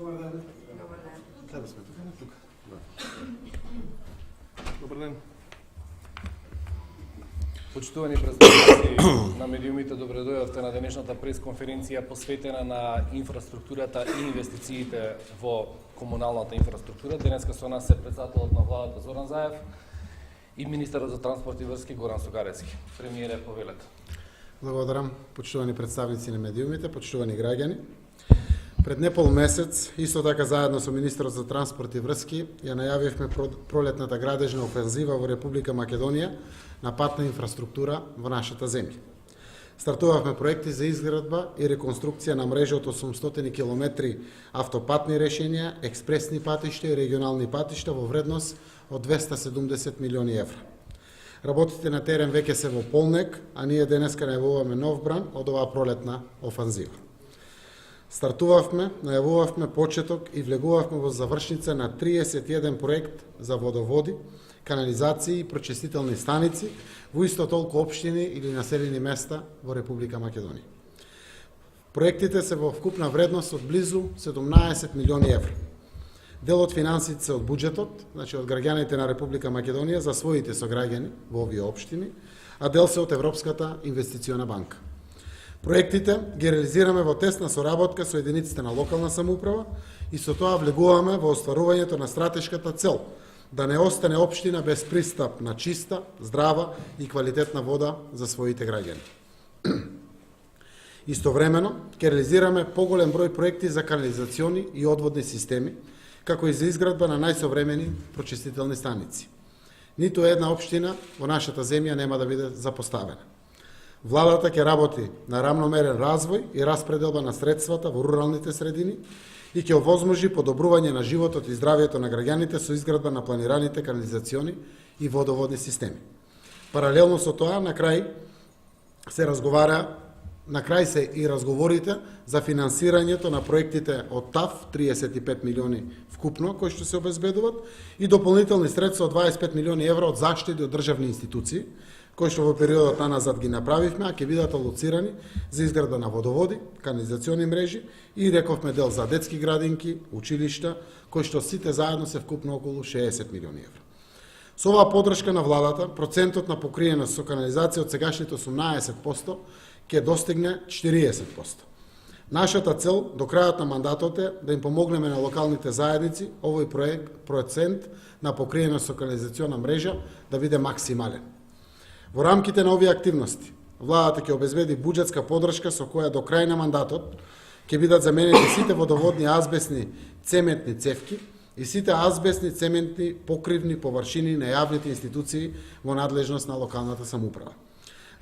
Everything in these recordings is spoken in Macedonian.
Добар ден. Добар ден. Каде сме? Тука, не тука. Добар ден. Почитувани представници на медиумите, добре дојдовте на денешната пресконференција посветена на инфраструктурата и инвестициите во комуналната инфраструктура. Денеска со нас е председателот на владата Зоран Заев и министерот за транспорт и врски Горан Сугаревски. Премиере, повелете. Благодарам, почитувани представници на медиумите, почитувани граѓани. Пред непол месец, исто така заедно со министерот за транспорт и врски, ја најавивме пролетната градежна офензива во Република Македонија на патна инфраструктура во нашата земја. Стартувавме проекти за изградба и реконструкција на мрежа од 800 километри автопатни решенија, експресни патишта и регионални патишта во вредност од 270 милиони евра. Работите на терен веќе се во полнек, а ние денеска најавуваме нов бран од оваа пролетна офанзива. Најавувавме почеток и влегувавме во завршница на 31 проект за водоводи, канализации и прочистителни станици во исто толку општини или населени места во Република Македонија. Проектите се во вкупна вредност од близу 17 милиони евра. Дел од финансите се од буџетот, значи од граѓаните на Република Македонија за своите сограѓани во овие општини, а дел се од Европската инвестициона банка. Проектите ги реализираме во тесна соработка со единиците на локална самоуправа и со тоа влегуваме во остварувањето на стратешката цел да не остане општина без пристап на чиста, здрава и квалитетна вода за своите граѓани. Истовремено, ќе реализираме поголем број проекти за канализациони и одводни системи, како и за изградба на најсовремени прочистителни станици. Ниту една општина во нашата земја нема да биде запоставена. Владата ќе работи на рамномерен развој и распределба на средствата во руралните средини и ќе овозможи подобрување на животот и здравјето на граѓаните со изградба на планираните канализациони и водоводни системи. Паралелно со тоа, на крај се и разговорите за финансирањето на проектите од ТАФ, 35 милиони вкупно, кои што се обезбедуваат, и дополнителни средства од 25 милиони евра од заштети од државни институции, кои што во периодот назад ги направивме, а ќе бидат алоцирани за изградба на водоводи, канализациони мрежи и рековме дел за детски градинки, училишта, кои што сите заедно се вкупно околу 60 милиони евра. Со оваа подршка на владата, процентот на покриеност со канализација од сегашните 18% ќе достигне 40%. Нашата цел до крајот на мандатот е да им помогнеме на локалните заедници овој процент на покриеност со канализациона мрежа да биде максимален. Во рамките на овие активности, владата ќе обезбеди буџетска подршка со која до крај на мандатот ќе бидат заменети сите водоводни азбестни цементни цевки и сите азбестни цементни покривни површини на јавните институции во надлежност на локалната самоуправа.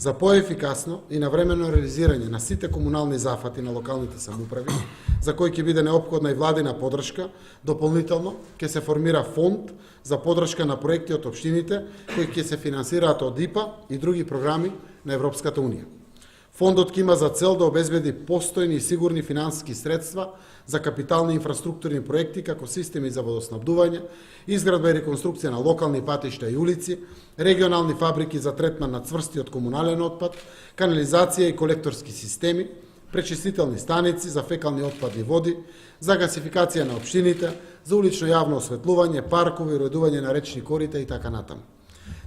За поефикасно и навремено реализирање на сите комунални зафати на локалните самоуправи, за кои ќе биде неопходна и владина подршка, дополнително ќе се формира фонд за подршка на проекти од општините кои ќе се финансираат од ИПА и други програми на Европската унија. Фондот ќе има за цел да обезбеди постојни и сигурни финансиски средства за капитални инфраструктурни проекти како системи за водоснабдување, изградба и реконструкција на локални патишта и улици, регионални фабрики за третман на цврстиот комунален отпад, канализација и колекторски системи, пречистителни станици за фекални отпадни води, за гасификација на општините, за улично јавно осветлување, паркови, уредување на речни корита и така натаму.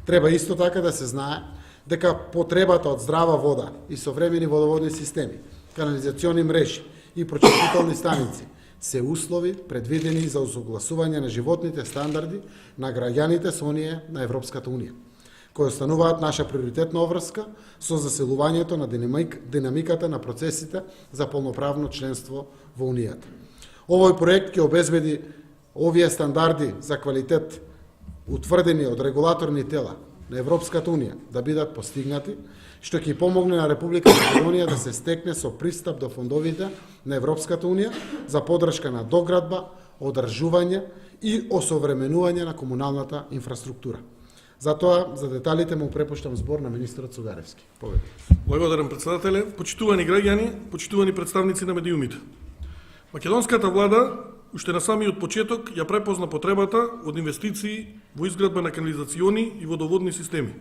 Треба исто така да се знае дека потребата од здрава вода и современи водоводни системи, канализациони мрежи и прочистителни станици се услови предвидени за усогласување на животните стандарди на граѓаните со оние на Европската унија, кои остануваат наша приоритетна обврска со засилувањето на динамиката на процесите за полноправно членство во Унијата. Овој проект ќе обезбеди овие стандарди за квалитет утврдени од регулаторни тела на Европската унија да бидат постигнати, што ќе помогне на Република Македонија да се стекне со пристап до фондовите на Европската унија за подршка на доградба, одржување и осовременување на комуналната инфраструктура. Затоа, за деталите му препуштам збор на министерот Сугаревски. Повеќе. Благодарам, председателе. Почитувани граѓани, почитувани представници на медиумите. Македонската влада уште на самиот почеток ја препозна потребата од инвестиции во изградба на канализациони и водоводни системи.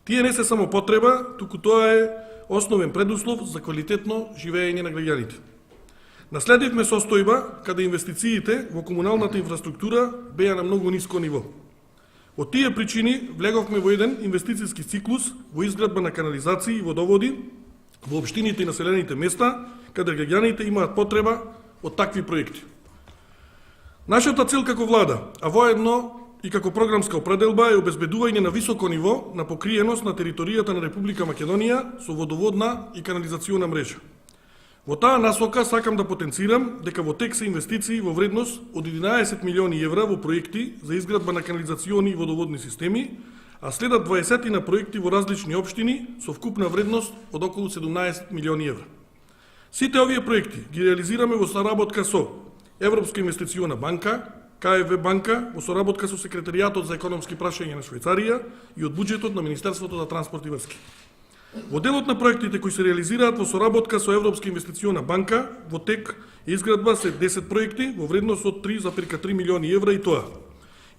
Тие не се само потреба, туку тоа е основен предуслов за квалитетно живеење на граѓаните. Наследивме состојба каде инвестициите во комуналната инфраструктура беа на многу ниско ниво. Од тие причини влеговме во еден инвестициски циклус во изградба на канализации и водоводи во општините и населените места, каде граѓаните имаат потреба од такви проекти. Нашата цел како влада, а воедно и како програмска определба е обезбедување на високо ниво на покриеност на територијата на Република Македонија со водоводна и канализациона мрежа. Во таа насока сакам да потенцирам дека во тек се инвестиции во вредност од 11 милиони евра во проекти за изградба на канализациони и водоводни системи, а следат 20 на проекти во различни општини со вкупна вредност од околу 17 милиони евра. Сите овие проекти ги реализираме во соработка со Европска инвестициона банка, КФВ банка, во соработка со Секретаријатот за економски прашања на Швајцарија и од буџетот на Министерството за транспорт и врски. Во делот на проектите кои се реализираат во соработка со Европска инвестициона банка, во тек изградба се 10 проекти во вредност од 3,3 милиони евра и тоа: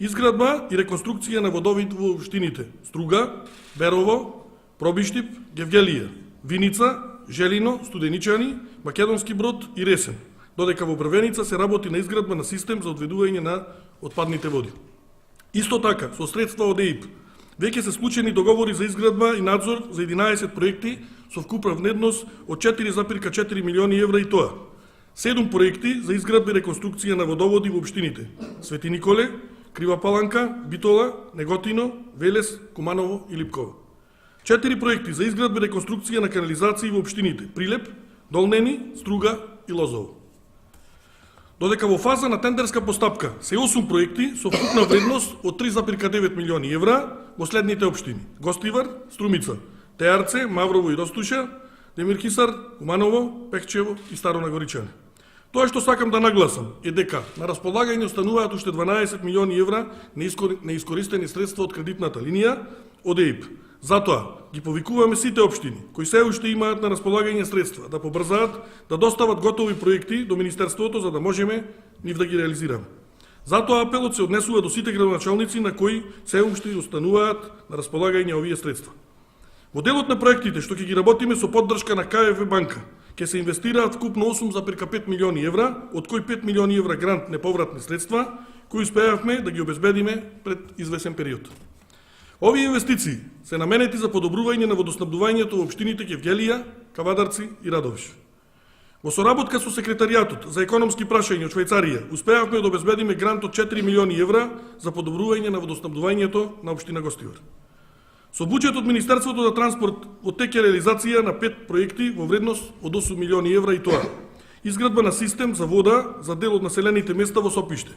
изградба и реконструкција на водовид во општините Струга, Берово, Пробиштип, Гевгелија, Виница, Желино, Студеничани, Македонски Брод и Ресен, додека во Брвеница се работи на изградба на систем за одведување на отпадните води. Исто така, со средства од ЕИП, веќе се склучени договори за изградба и надзор за 11 проекти со вкупна вредност од 4,4 милиони евра и тоа: 7 проекти за изградба и реконструкција на водоводи во општините Свети Николе, Крива Паланка, Битола, Неготино, Велес, Куманово и Липково; 4 проекти за изградба и реконструкција на канализации во општините Прилеп, Долнени, Струга и Лозово. Додека во фаза на тендерска постапка се 8 проекти со вкупна вредност од 3,9 милиони евра во следните општини: Гостивар, Струмица, Теарце, Маврово и Ростуша, Демирхисар, Куманово, Пехчево и Старо Нагоричане. Тоа што сакам да нагласам е дека на располагање остануваат уште 12 милиони евра неискористени средства од кредитната линија од ЕИП. Затоа ги повикуваме сите општини кои се уште имаат на располагање средства да побрзаат да достават готови проекти до Министерството за да можеме нив да ги реализираме. Затоа апелот се однесува до сите градоначалници на кои се уште остануваат на располагање овие средства. Во делот на проектите што ќе ги работиме со поддршка на КФВ банка, ќе се инвестираат вкупно 8,5 милиони евра, од кои 5 милиони евра грант неповратни средства, кои успеавме да ги обезбедиме пред извесен период. Овие инвестиции се наменети за подобрување на водоснабдувањето во општините Гевгелија, Кавадарци и Радовиш. Во соработка со Секретаријатот за економски прашања од Швајцарија успеавме да обезбедиме грант од 4 милиони евра за подобрување на водоснабдувањето на општина Гостивар. Со буџет од Министерството за транспорт од тек е реализација на 5 проекти во вредност од 8 милиони евра и тоа: изградба на систем за вода за дел од населените места во Сопиште,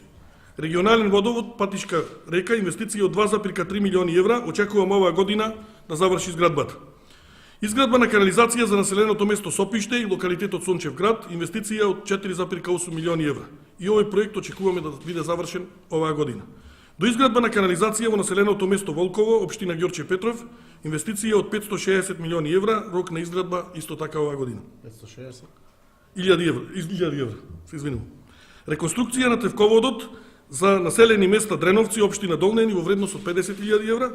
регионален водовод Патишка река, инвестиција од 2,3 милиони евра, очекувам оваа година да заврши изградбата. Изградба на канализација за населеното место Сопиште и локалитетот Сончев град, инвестиција од 4,8 милиони евра. И овој проект очекуваме да биде завршен оваа година. До изградба на канализација во населеното место Волково, општина Ѓорче Петров, инвестиција од 560 милиони евра, рок на изградба исто така оваа година. 560? 1000 евра, се извинувам. Реконструкција на тефководот за населени места Дреновци, општина Долнени во вредност од 50.000 евра,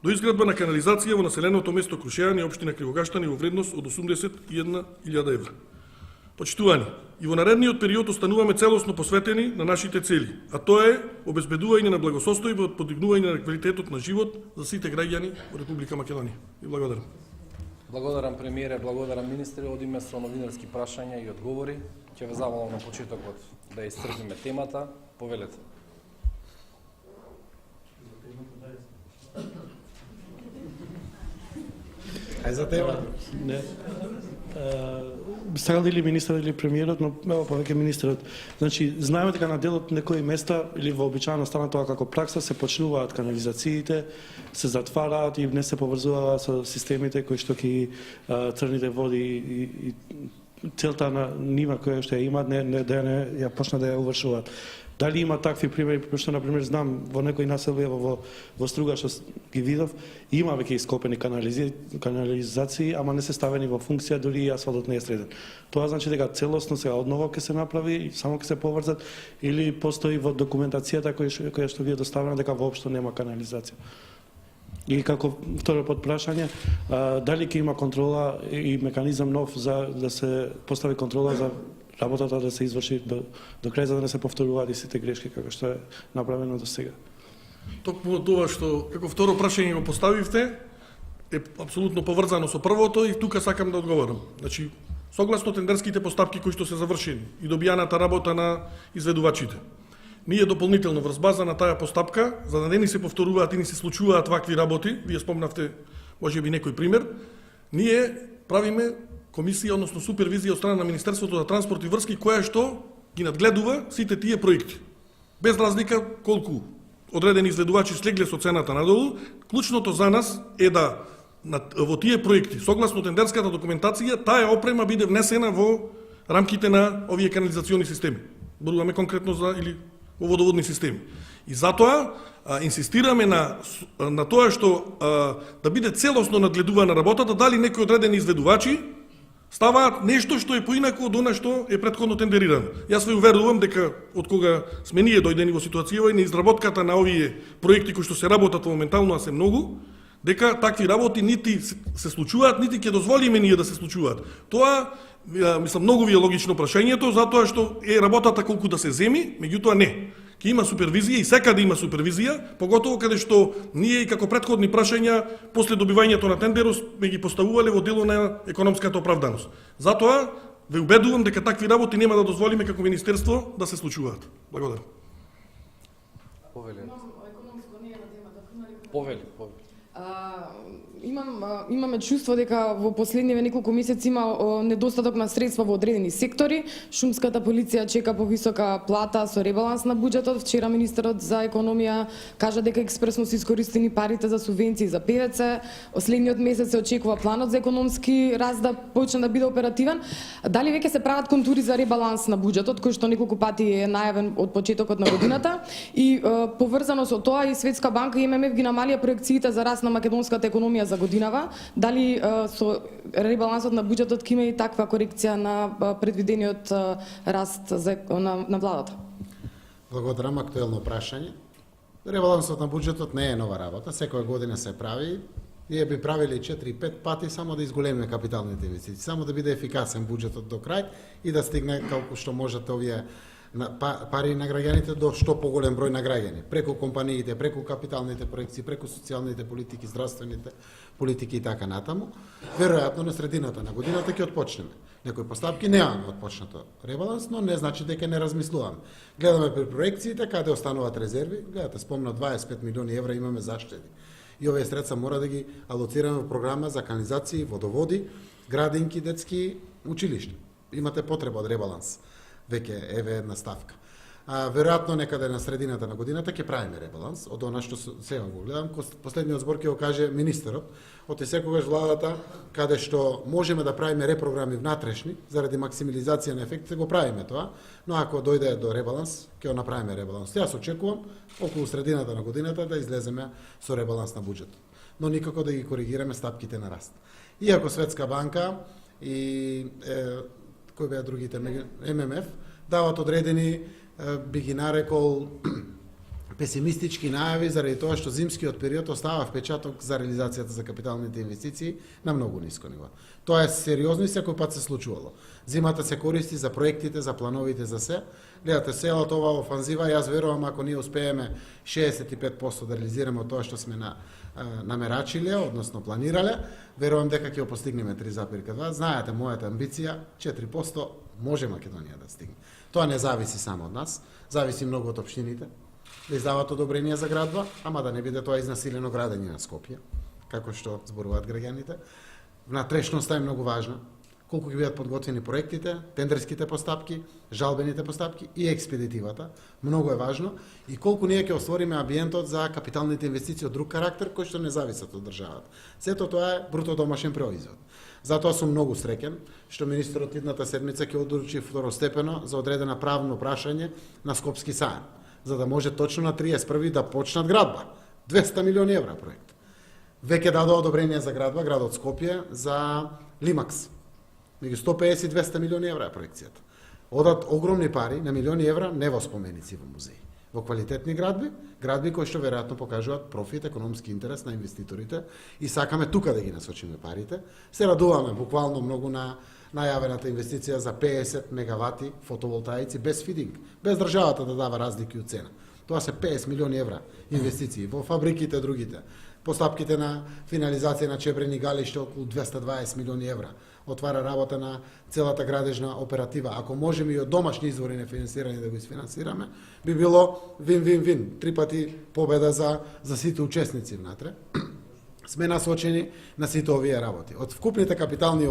до изградба на канализација во населеното место Крушејани, општина Кривогаштани во вредност од 81.000 евра. Почитувани, и во наредниот период остануваме целосно посветени на нашите цели, а тоа е обезбедување на благосостојба од подигнување на квалитетот на живот за сите граѓани во Република Македонија. И благодарам. Благодарам премиере, благодарам министри, одиме со новинарски прашања и одговори. Ќе ве замолам на почетокот да исцрпиме темата. Повелете. Ај за тебе. Не. Сакал или министерот или премиерот, но повеќе министерот. Значи, знаеме дека на дел од некои места или вообичаено стана тоа како пракса, се почнуваат канализациите, се затвараат и не се поврзуваат со системите кои што ќе црните води и целта на нива која што ја имаат не ја почна да ја увршуваат. Дали има такви примери, пошто на пример знам во некои населби во Струга што ги видов, има веќе ископени канализации, ама не се ставени во функција, дури и асфалтот не е среден. Тоа значи дека целосно сега одново ќе се направи и само ќе се поврзат или постои во документацијата која што ви е доставена дека воопшто нема канализација. И како второ подпрашање, дали ќе има контрола и механизам нов за да се постави контрола за работата да се изврши до крај за да не се повторуваат истите грешки како што е направено до сега. Токму тоа што како второ прашање го поставивте е апсолутно поврзано со првото и тука сакам да одговорам. Значи, согласно тендерските постапки кои што се завршени и добијаната работа на изведувачите, ние дополнително врз база на таа постапка, за да не ни се повторуваат и ни се случуваат вакви работи, вие спомнавте можеби некој пример, ние правиме комисија, односно супервизија од страна на Министерството за транспорт и врски, која што ги надгледува сите тие проекти. Без разлика колку одредени изведувачи слегле со цената надолу, клучното за нас е да во тие проекти, согласно тендерската документација, таа опрема биде внесена во рамките на овие канализациони системи. Зборуваме конкретно за или во водоводни системи. И затоа инсистираме на тоа што да биде целосно надгледувана работата, дали некои одредени изведувачи ставаат нешто што е поинаку од она што е претходно тендерирано. Јас ве уверувам дека од кога сме ние дојдени во ситуација и на изработката на овие проекти кои што се работат моментално, а се многу, дека такви работи нити се случуваат, нити ќе дозволиме ние да се случуваат. Тоа, мислам, многу ви е логично прашањето, затоа што е работата колку да се земи, меѓутоа не. Ќе има супервизија и секаде има супервизија, поготово каде што ние и како претходни прашања после добивањето на тендерот сме ги поставувале во дело на економската оправданост. Затоа ве убедувам дека такви работи нема да дозволиме како министерство да се случуваат. Благодарам. Повели. Имаме чувство дека во последниве неколку месеци има недостаток на средства во одредени сектори. Шумската полиција чека повисока плата со ребаланс на буџетот. Вчера министерот за економија кажа дека експресно се искористени парите за субвенции за ПВЦ. Следниот месец се очекува планот за економски раст да почне да биде оперативен. Дали веќе се прават контури за ребаланс на буџетот, кој што неколку пати е најавен од почетокот на годината? И поврзано со тоа и Светска банка и ММФ ги намалија проекциите за раст на македонската економија за годинава. Дали со ребалансот на буџетот ќе има и таква корекција на предвидениот раст на владата? Благодарам, актуелно прашање. Ребалансот на буџетот не е нова работа, секоја година се прави. Ние би правили 4-5 пати само да изголемиме капиталните инвестиции, само да биде ефикасен буџетот до крај и да стигне колку што можат овие пари на граѓаните до што поголем број на граѓани, преку компаниите, преку капиталните проекции, преку социјалните политики, здравствените политики и така натаму. Веројатно на средината на годината ќе отпочнеме. Некои постапки немаме отпочнато ребаланс, но не значи дека не размислуваме. Гледаме при проекциите каде остануваат резерви, гледате, спомна 25 милиони евра имаме заштеди. И овие средства мора да ги алоцираме во програма за канализации, водоводи, градинки, детски училишта. Имате потреба од ребаланс. Веќе еве една ставка. Веројатно некаде на средината на годината ќе правиме ребаланс, од она што сега го гледам, последниот збор ќе го каже министерот, оти секогаш владата, каде што можеме да правиме репрограми внатрешни, заради максимализација на ефектите, го правиме тоа, но ако дојде до ребаланс, ќе го направиме ребаланс. Јас очекувам, околу средината на годината, да излеземе со ребаланс на буџетот, но никако да ги коригираме стапките на раст. Иако Светска банка и кои беа другите, ММФ, дават одредени, би ги нарекол, песимистички најави заради тоа што зимскиот период остава впечаток за реализацијата за капиталните инвестиции на многу ниско ниво. Тоа е сериозно и секој пат се случувало. Зимата се користи за проектите, за плановите за се. Гледате, целата оваа офанзива, јас верувам ако ние успееме 65% да реализираме тоа што сме намерачиле, односно планирале, верувам дека ќе го постигнеме 3,2. Знаете, мојата амбиција 4% може Македонија да стигне. Тоа не зависи само од нас, зависи многу од општините да издават одобрение за градба, ама да не биде тоа изнасилено градење на Скопје, како што зборуваат граѓаните. Внатрешноста е многу важна. Колку ќе бидат подготвени проектите, тендерските постапки, жалбените постапки и експедитивата, многу е важно, и колку ние ќе отвориме амбиентот за капиталните инвестиции од друг карактер кои што не зависат од државата. Сето тоа е бруто домашен производ. Затоа сум многу среќен што министерот идната седмица ќе одлучи второстепено за одредена правно прашање на Скопски саем, за да може точно на 31 да почнат градба. 200 милиони евра проект. Веќе дадоа одобрение за градба, градот Скопје, за Лимакс. Меѓу 150 и 200 милиони евра е проекцијата. Одат огромни пари на милиони евра не во споменици во музеи. Во квалитетни градби кои што веројатно покажуваат профит, економски интерес на инвеститорите и сакаме тука да ги насочиме парите. Се радуваме буквално многу на најавената инвестиција за 50 мегавати фотоволтаици без фидинг, без државата да дава разлики од цена. Тоа се 50 милиони евра инвестиции во фабриките другите. Постапките на финализација на Чебрени галиште околу 220 милиони евра. Отвара работа на целата градежна оператива. Ако можеме и од домашни извори на финансирање да го isfinansираме, би било вин-вин-вин. 3 пати победа за сите учесници внатре. Сме насочени на сите овие работи. Од вкупните капитални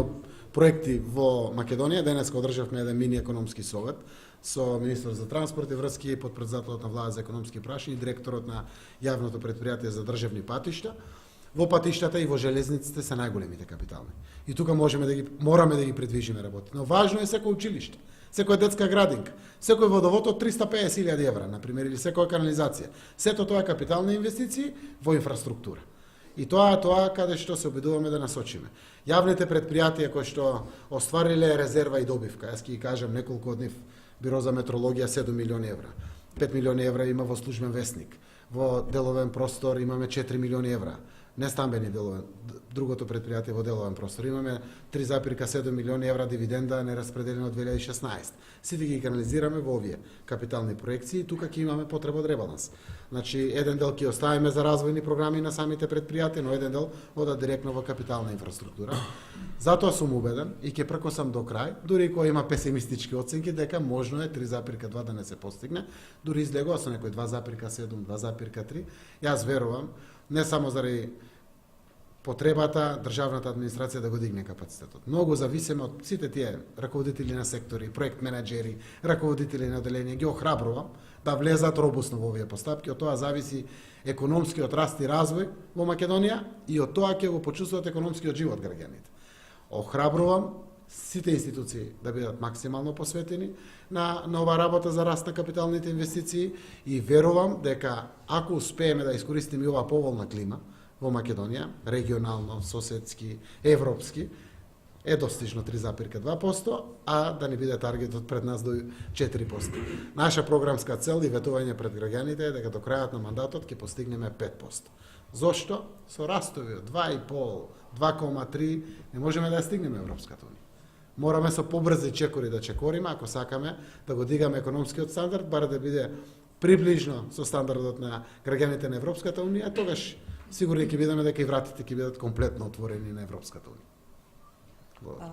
проекти во Македонија, денеска одржавме еден мини економски совет со министрот за транспорт и врски, подпредседателот на влада за економски прашања и директорот на јавното претпријатие за државни патишта. Во патиштата и во железниците се најголемите капитални. И тука мораме да ги предвижиме работи. Но важно е секој училиште, секоја детска градинка, секој водовод од 350.000 евра, например, или секоја канализација. Сето тоа е капитални инвестиции во инфраструктура. И тоа е тоа каде што се обидуваме да насочиме. Јавните предпријатија кои што оствариле резерва и добивка, јас ќе ги кажам неколку од нив. Биро за метрологија 7 милиони евра. 5 милиони евра има во службен весник. Во деловен простор имаме 4 милиони евра. Нестамбени деловен, другото предпријатие во деловен простор. Имаме 3,7 милиони евра дивиденда нераспределена од 2016. Сите ги канализираме во овие капитални проекции и тука ќе имаме потреба од ребаланс. Значи, еден дел ќе оставиме за развојни програми на самите предпријатија, но еден дел ода директно во капитална инфраструктура. Затоа сум убеден и ќе прекосам до крај, дури и кој има песимистички оценки дека можно е 3,2 да не се постигне, дури излегува со некој 2,7, 2,3. Јас верувам, не само заради потребата државната администрација да го дигне капацитетот. Многу зависиме од сите тие раководители на сектори, проект менеджери, раководители на оделение, ги охрабрувам да влезат робусно во овие постапки. Од тоа зависи економскиот раст и развој во Македонија и од тоа ќе го почувствуваат економскиот живот граѓаните. Охрабрувам сите институции да бидат максимално посветени на ова работа за раст на капиталните инвестиции и верувам дека ако успееме да искористиме ова поволна клима во Македонија, регионално, соседски, европски, е достижно 3,2%, а да не биде таргетот пред нас до 4%. Наша програмска цел и ветување пред граѓаните е дека до крајот на мандатот ќе постигнеме 5%. Зошто? Со растови од 2,5, 2,3 не можеме да ја стигнеме Европската унија. Мораме со побрзи чекори да чекориме, ако сакаме да го дигаме економскиот стандард, бар да биде приближно со стандардот на граѓаните на Европската унија, тогаш сигурно ќе бидеме дека и вратите ќе бидат комплетно отворени на Европската унија.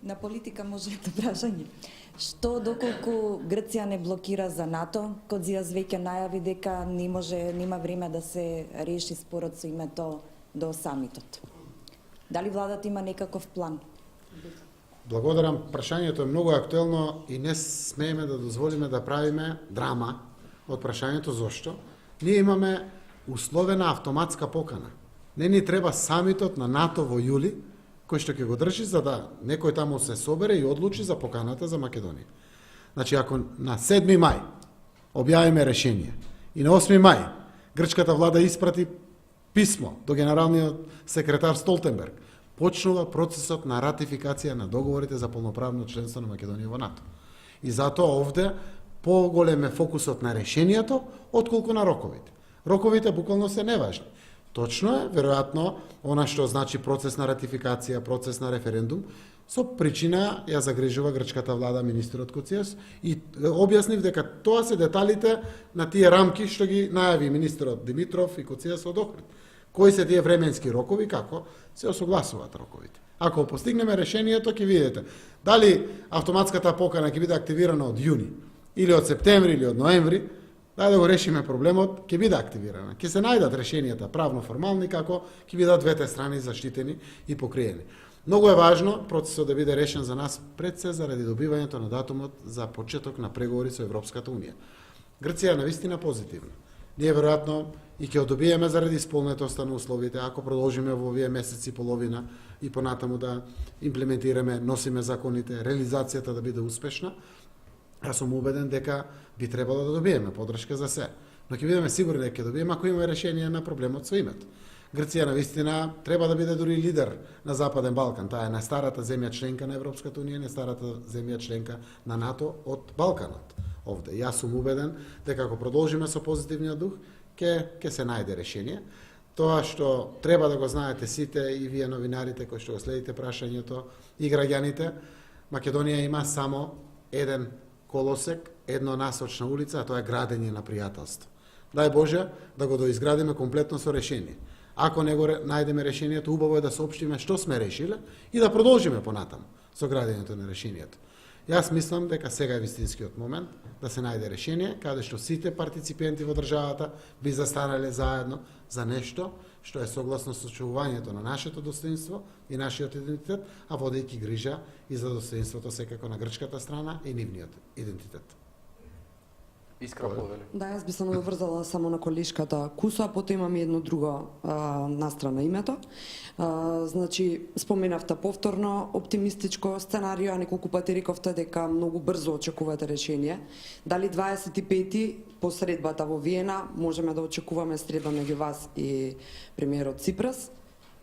На политика може да прашање. Што доколку Грција не блокира за НАТО, Кодзијас веќе најави дека нема време да се реши спорот со името до самитот. Дали владата има некаков план? Благодарам, прашањето е многу актуелно и не смееме да дозволиме да правиме драма од прашањето. Зошто? Ние имаме условена автоматска покана. Не ни треба самитот на НАТО во јули, кој што ќе го држи за да некој таму се собере и одлучи за поканата за Македонија. Значи, ако на 7 мај објавиме решение и на 8 мај грчката влада испрати писмо до генералниот секретар Столтенберг, почнува процесот на ратификација на договорите за полноправно членство на Македонија во НАТО. И затоа овде поголем е фокусот на решението отколку на роковите. Роковите буквално се неважни. Точно е, веројатно, она што значи процес на ратификација, процес на референдум, со причина ја загрижува грчката влада, министерот Коцијас, и објаснив дека тоа се деталите на тие рамки што ги најави министерот Димитров и Коцијас од Охрид. Кои се тие временски рокови, како се осогласуваат роковите. Ако постигнеме решението, ќе видите дали автоматската покана ќе биде активирана од јуни, или од септември, или од ноември, дај да го решиме проблемот, ќе биде активирана. Ќе се најдат решенијата правно формални, како ќе бидат двете страни заштитени и покриени. Многу е важно процесот да биде решен за нас пред се заради добивањето на датумот за почеток на преговори со Европската унија. Грција е навистина позитивна. Ние веројатно и ќе одобиеме заради исполнетоста на условите, ако продолжиме во овие месеци и половина и понатаму да имплементираме, носиме законите, реализацијата да биде успешна. Јас сум убеден дека би требало да добиеме подршка за се. Но ќе бидеме сигурни дека ќе добиеме ако имаме решение на проблемот со името. Грција навистина треба да биде дури лидер на Западен Балкан. Таа е најстарата земја членка на Европската унија, најстарата земја членка на НАТО од Балканот. Овде јас сум убеден дека ако продолжиме со позитивниот дух, ќе се најде решение. Тоа што треба да го знаете сите и вие новинарите кои што го следите прашањето и граѓаните, Македонија има само еден колосек, едно насочна улица, а тоа е градење на пријателство. Дај Боже да го доизградиме комплетно со решение. Ако не го најдеме решението, убаво е да соопштиме што сме решиле и да продолжиме понатаму со градењето на решението. Јас мислам дека сега е вистинскиот момент да се најде решение каде што сите партиципенти во државата би застанале заедно за нешто што е согласно со очувувањето на нашето достоинство и нашиот идентитет, а водејќи грижа и за достоинството секако на грчката страна и нивниот идентитет. Искра повели. Да, јас би се наврзала само на колешката Кусо, а потоа имам и едно друго настрана името. Значи, споменавте повторно оптимистичко сценарио, а неколку пати рековте дека многу брзо очекувате решение. Дали 25-ти по средбата во Виена можеме да очекуваме среда меѓу вас и премиерот Ципрас?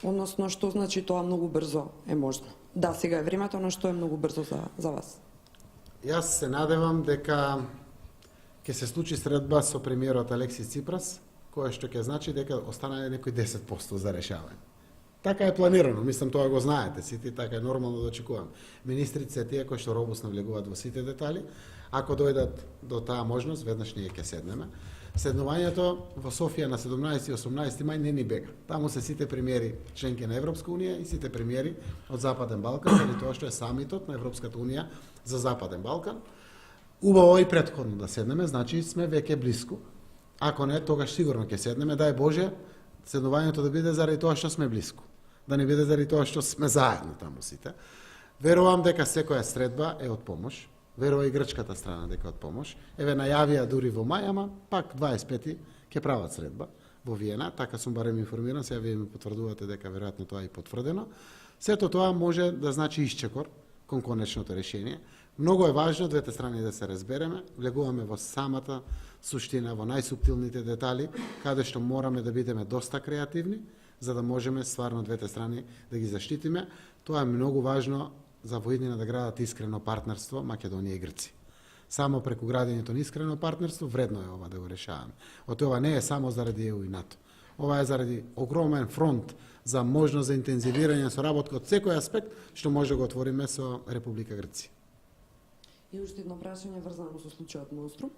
Односно, што значи тоа многу брзо е можно? Да, сега е времето, но што е многу брзо за вас? Јас се надевам дека ќе се случи средба со премиерот Алексис Ципрас, која што ќе значи дека останале некои 10% за решавање. Така е планирано, мислам тоа го знаете, сите така е нормално да очекувам. Министрите се тие кои што робусно влегуваат во сите детали. Ако дојдат до таа можност, веднаш ние ќе седнеме. Седнувањето во Софија на 17 и 18 мај не ни бега. Таму се сите премиери членки на Европска унија и сите премиери од Западен Балкан, заради тоа што е самитот на Европската унија за Западен Балкан. Убаво и претходно да седнеме, значи сме веќе блиску. Ако не, тогаш сигурно ќе седнеме. Дај Боже, седнувањето да биде заради тоа што сме блиску. Да не биде заради тоа што сме заедно таму сите. Верувам дека секоја средба е од помош. Верува и грчката страна дека од помош. Еве најавија дури во мај, ама пак 25-ти ќе прават средба во Виена, така сум барем информиран, сега вие ми потврдувате дека веројатно тоа е потврдено. Сето тоа може да значи исчекор кон конечното решение. Многу е важно двете страни да се разбереме, влегуваме во самата суштина, во најсуптилните детали, каде што мораме да бидеме доста креативни, за да можеме стварно двете страни да ги заштитиме. Тоа е многу важно за воиднина да градат искрено партнерство Македонија и Грција. Само преку градењето на искрено партнерство вредно е ова да го решаваме. Ова не е само заради ЕУ и НАТО. Ова е заради огромен фронт за можност за интензивирање соработка од секој аспект што може да го отвориме со Република Грција. И уште едно прашање врзано со случајот Нострум.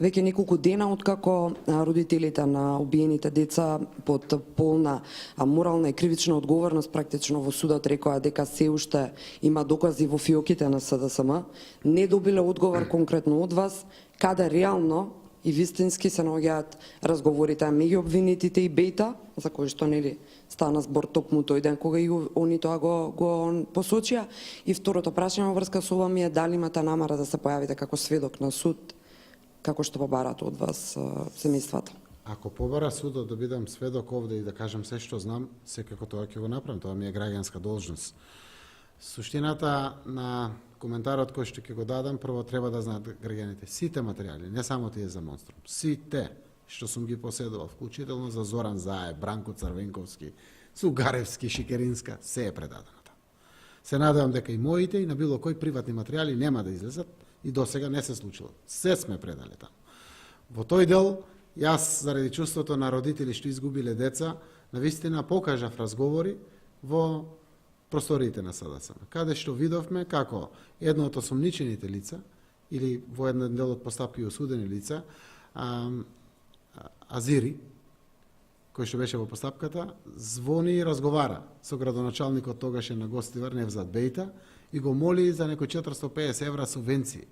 Веќе неколку дена откако родителите на убиените деца под полна морална и кривична одговорност практично во судот рекоа дека се уште има докази во фиоките на СДСМ, не добиле одговор конкретно од вас, каде реално и вистински се наоѓаат разговорите меѓу обвинетите и Бејта, за кои што нели стана збор токму тој ден кога и они тоа го посочија. И второто прашање во врска со ова ми е дали имате намера да се појавите како сведок на суд, како што побарате од вас семејствата. Ако побара судот да бидам сведок овде и да кажам се што знам, секако тоа ќе го направам, тоа ми е граѓанска должност. Суштината на коментарот кој што ќе го дадам, прво треба да знаат граѓаните сите материјали, не само тие за Монструм, сите што сум ги поседувал, вклучително за Зоран Заев, Бранко Црвенковски, Сугаревски, Шикеринска, се е предадено таму. Се надевам дека и моите и на било кој приватни материјали нема да излезат и досега не се случило. Се сме предале таму. Во тој дел, јас заради чувството на родители што изгубиле деца, навистина покажав разговори во просториите на СДСМ, каде што видовме како едно од осомничените лица или во еден дел од постапки осудени лица, Азири, кој што беше во постапката, звони и разговара со градоначалникот тогашен на Гостивар, Невзат Бејта, и го моли за некои 450 евра субвенции.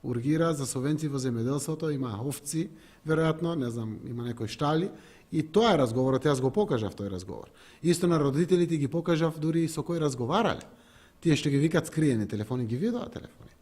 Ургира за субвенции во земјоделството, има овци, веројатно, не знам, има некои штали, и тоа е разговорот, јас го покажав тој разговор. Исто на родителите ги покажав дури и со кој разговарале. Тие што ги викат скриени телефони, ги видоа телефоните.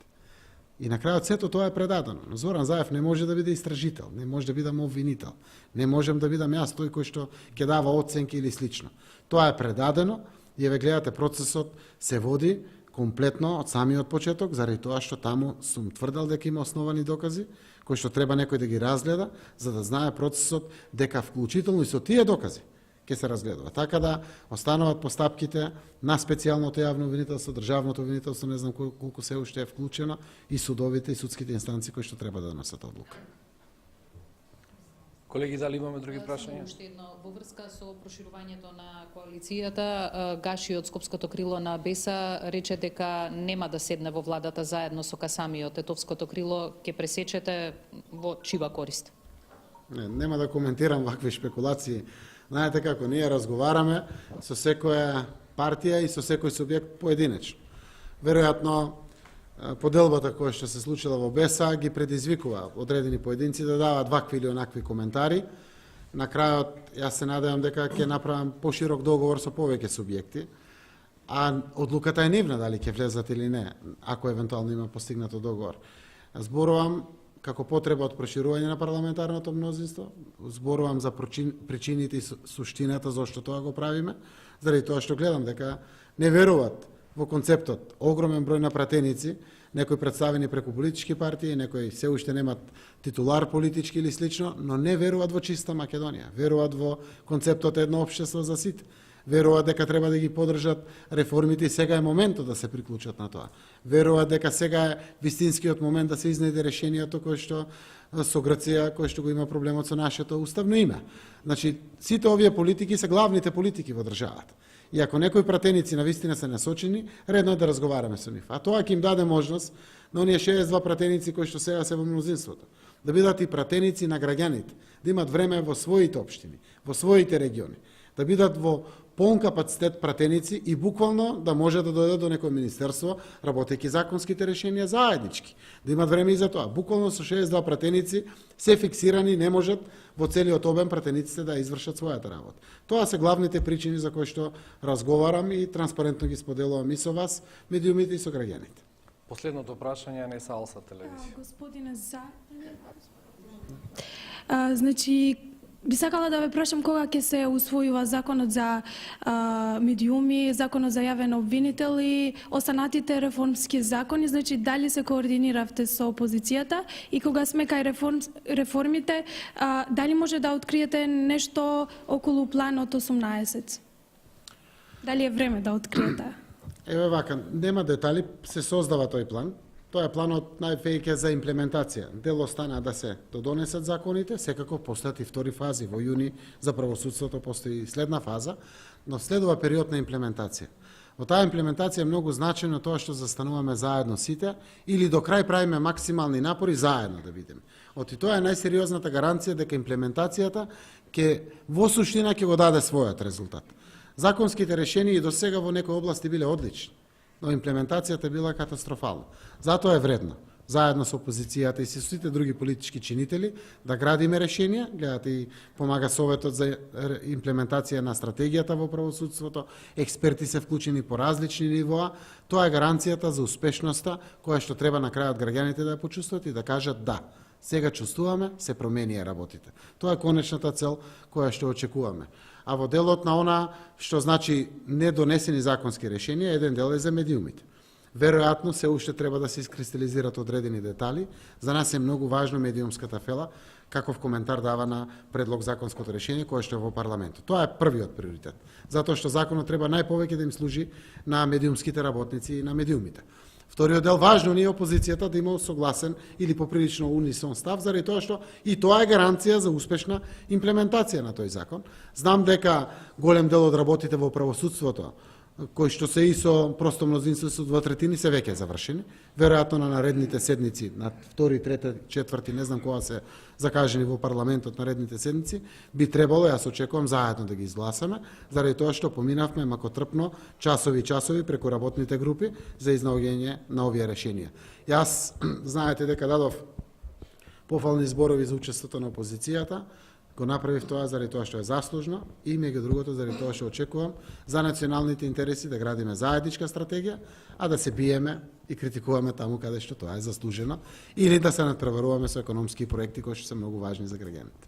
И на крајот сето тоа е предадено. Но Зоран Заев не може да биде истражител, не може да биде обвинител. Не можем да бидам јас тој кој што ќе дава оценки или слично. Тоа е предадено и еве гледате процесот се води комплетно од самиот почеток, заради тоа што таму сум тврдал дека има основани докази, кои што треба некој да ги разгледа, за да знае процесот дека вклучително и со тие докази ќе се разгледува. Така да остануваат постапките на специјалното јавно обвинителство, државното обвинителство, не знам колку се уште е вклучено, и судовите и судските инстанции кои што треба да донесат одлука. Колеги, дали имаме други Само прашања? уште едно, во врска со проширувањето на коалицијата, Гаши од Скопското крило на БЕСА рече дека нема да седне во владата заедно со Касами од Етовското крило, ќе пресечете во чива корист? Нема да коментирам вакви шпекулации. Знаете како, ние разговараме со секоја партија и со секој субјект поединечно. Веројатно, поделбата која што се случила во БЕСА ги предизвикува одредени поединци да даваат вакви или онакви коментари. На крајот, јас се надевам дека ќе направам поширок договор со повеќе субјекти, а одлуката е нивна дали ќе влезат или не, ако евентуално има постигнато договор. Зборувам како потреба од проширување на парламентарното мнозинство, зборувам за причините и суштината зашто тоа го правиме, заради тоа што гледам дека не веруваат во концептот огромен број на пратеници, некои представени преку политички партии, некои се уште немат титулар политички или слично, но не веруваат во чиста Македонија, веруваат во концептот едно општество за сите. Веруваат дека треба да ги поддржат реформите и сега е моментот да се приклучат на тоа. Веруваат дека сега е вистинскиот момент да се изнајде решението кој што со Грција, кој што го има проблемот со нашето уставно име. Значи, сите овие политики се главните политики во државата. И ако некои пратеници на вистина се насочени, редно е да разговараме со нив. А тоа ќе им даде можност на оние 62 пратеници кои што сега се во мнозинството, да бидат и пратеници на граѓаните, да имат време во своите општини, во своите региони, да бидат во полн капацитет пратеници и буквално да може да дојдат до некој министерство, работејќи законските решенија заеднички. Да имат време и за тоа. Буквално со 62 пратеници се фиксирани, не можат во целиот обем пратениците да извршат својата работа. Тоа се главните причини за кои што разговарам и транспарентно ги споделувам и со вас, медиумите и со граѓаните. Последното прашање не са Алса телевизија. Господине значи, би сакала да ве прашам кога ќе се усвојува законот за медиуми, законот за јавен обвинител и останатите реформски закони, значи дали се координиравте со опозицијата и кога сме кај реформите, дали може да откриете нешто околу планот 18? Дали е време да откриете? Еве вака, нема детали, се создава тој план. Тоа е планот највеќе за имплементација. Дел остана да се донесат законите, секако постојат и втори фази. Во јуни за правосудството постои следна фаза, но следува период на имплементација. Во таа имплементација е многу значено тоа што застануваме заедно сите или до крај правиме максимални напори заедно да видиме. Оти тоа е најсериозната гаранција дека имплементацијата ќе во суштина ќе го даде својот резултат. Законските решенија и до сега во некои области биле одлични, но имплементацијата била катастрофална. Затоа е вредно, заедно со опозицијата и со сите други политички чинители, да градиме решенија, гледате и помага Советот за имплементација на стратегијата во правосудството, експерти се вклучени по различни нивоа, тоа е гаранцијата за успешноста која што треба на крајот граѓаните да ја почувстват и да кажат да, сега чувствуваме, се променија работите. Тоа е конечната цел која што очекуваме. А во делот на она што значи недонесени законски решенија, еден дел е за медиумите. Веројатно се уште треба да се искристализират одредени детали. За нас е многу важно медиумската фела, каков коментар дава на предлог законското решение кое што е во парламентот. Тоа е првиот приоритет, затоа што законот треба најповеќе да им служи на медиумските работници и на медиумите. Вториот дел, важно ни е опозицијата да има согласен или поприлично унисон став, заради тоа што и тоа е гаранција за успешна имплементација на тој закон. Знам дека голем дел од работите во правосудството, кои што се и со просто мнозинство со 2/3 се веќе завршени. Веројатно на наредните седници, на 2, 3, 4, не знам кога се закажени во парламентот наредните седници, би требало, јас очекувам, заедно да ги изгласаме, заради тоа што поминавме макотрпно часови преку работните групи за изнаоѓање на овие решенија. Јас, знаете дека дадов пофални зборови за учеството на опозицијата, го направив тоа заради тоа што е заслужно и меѓу другото заради тоа што очекувам за националните интереси да градиме заедничка стратегија, а да се биеме и критикуваме таму каде што тоа е заслужено или да се надпреваруваме со економски проекти кои што се многу важни за граѓаните.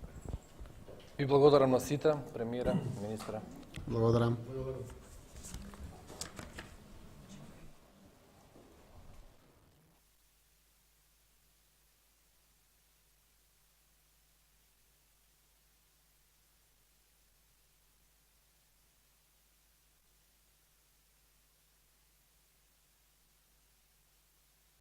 Ви благодарам на сите, премиера, министра. Благодарам.